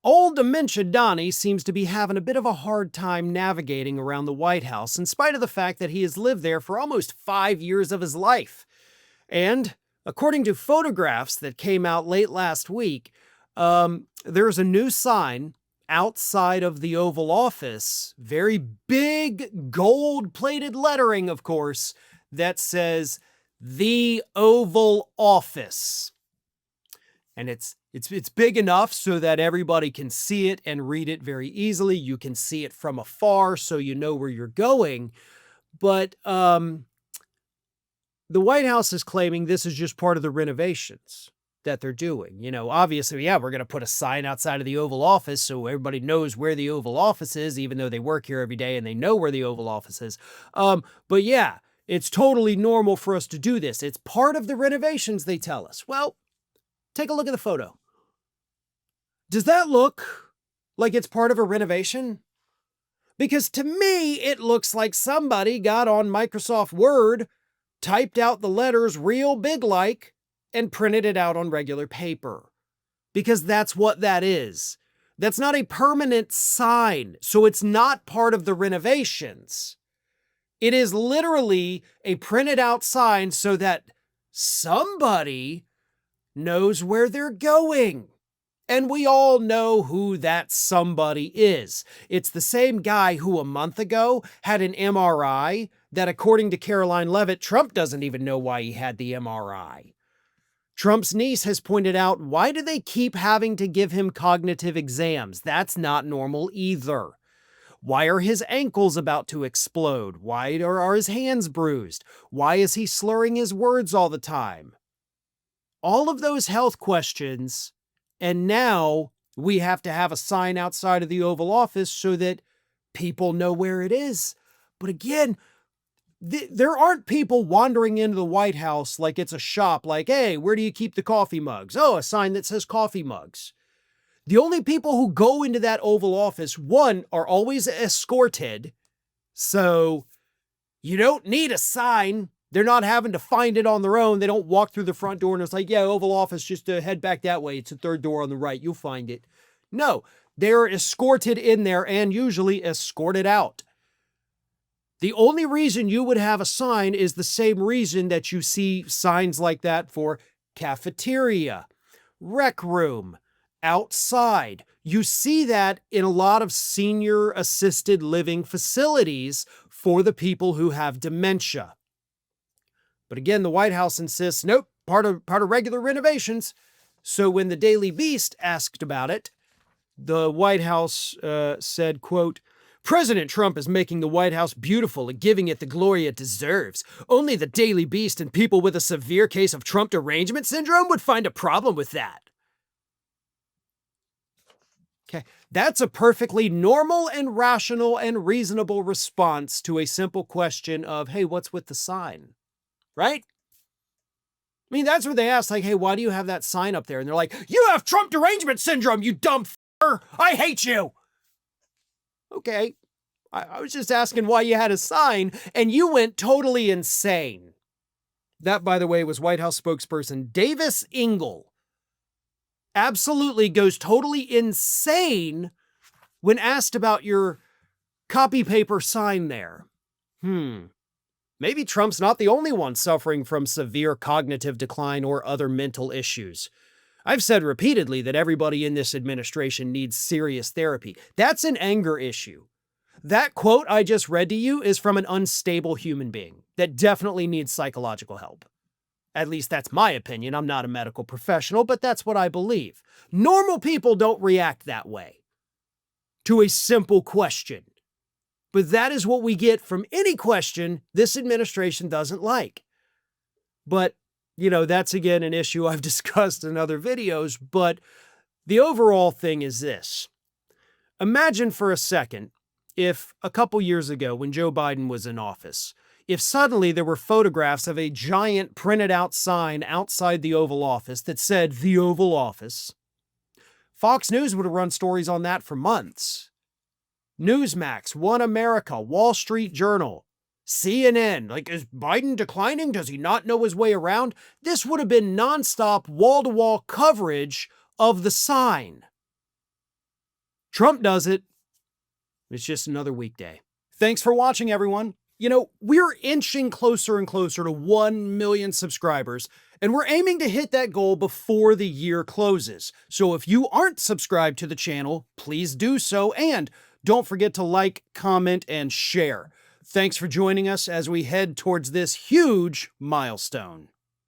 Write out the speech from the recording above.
Old dementia Donnie seems to be having a bit of a hard time navigating around the White House, in spite of the fact that he has lived there for almost 5 years of his life. And according to photographs that came out late last week, there's a new sign outside of the Oval Office, very big gold-plated lettering, of course, that says, "The Oval Office." And it's big enough so that everybody can see it and read it very easily. You can see it from afar so you know where you're going. But the White House is claiming this is just part of the renovations that they're doing. You know, obviously, yeah, we're going to put a sign outside of the Oval Office so everybody knows where the Oval Office is, even though they work here every day and they know where the Oval Office is. But yeah, it's totally normal for us to do this. It's part of the renovations, they tell us. Well, take a look at the photo. Does that look like it's part of a renovation? Because to me, it looks like somebody got on Microsoft Word, typed out the letters real big like, and printed it out on regular paper. Because that's what that is. That's not a permanent sign, so it's not part of the renovations. It is literally a printed out sign so that somebody knows where they're going. And we all know who that somebody is. It's the same guy who a month ago had an MRI that, according to Caroline Leavitt, Trump doesn't even know why he had the MRI. Trump's niece has pointed out, why do they keep having to give him cognitive exams? That's not normal either. Why are his ankles about to explode? Why are his hands bruised? Why is he slurring his words all the time? All of those health questions, and now we have to have a sign outside of the Oval Office so that people know where it is. But again, there aren't people wandering into the White House like it's a shop, like, hey, where do you keep the coffee mugs? Oh, a sign that says coffee mugs. The only people who go into that Oval Office, one, are always escorted, so you don't need a sign. They're not having to find it on their own. They don't walk through the front door and it's like, yeah, Oval Office, just head back that way. It's the third door on the right. You'll find it. No, they're escorted in there and usually escorted out. The only reason you would have a sign is the same reason that you see signs like that for cafeteria, rec room, outside. You see that in a lot of senior assisted living facilities for the people who have dementia. But again, the White House insists, nope, part of regular renovations. So when the Daily Beast asked about it, the White House said, quote, President Trump is making the White House beautiful and giving it the glory it deserves. Only the Daily Beast and people with a severe case of Trump derangement syndrome would find a problem with that. Okay, that's a perfectly normal and rational and reasonable response to a simple question of, hey, what's with the sign? Right? I mean, that's what they asked, like, hey, why do you have that sign up there? And they're like, you have Trump derangement syndrome, you dumb f***er! I hate you! Okay, I was just asking why you had a sign, and you went totally insane. That, by the way, was White House spokesperson Davis Ingle. Absolutely goes totally insane when asked about your copy paper sign there. Maybe Trump's not the only one suffering from severe cognitive decline or other mental issues. I've said repeatedly that everybody in this administration needs serious therapy. That's an anger issue. That quote I just read to you is from an unstable human being that definitely needs psychological help. At least that's my opinion. I'm not a medical professional, but that's what I believe. Normal people don't react that way to a simple question. But that is what we get from any question this administration doesn't like. But, you know, that's again an issue I've discussed in other videos, but the overall thing is this. Imagine for a second if a couple years ago when Joe Biden was in office, if suddenly there were photographs of a giant printed out sign outside the Oval Office that said the Oval Office, Fox News would have run stories on that for months. Newsmax, One America, Wall Street Journal, CNN, like, is Biden declining? Does he not know his way around? This would have been nonstop wall-to-wall coverage of the sign. Trump does it. It's just another weekday. Thanks for watching, everyone. You know, we're inching closer and closer to 1 million subscribers, and we're aiming to hit that goal before the year closes. So if you aren't subscribed to the channel, please do so, and don't forget to like, comment, and share. Thanks for joining us as we head towards this huge milestone.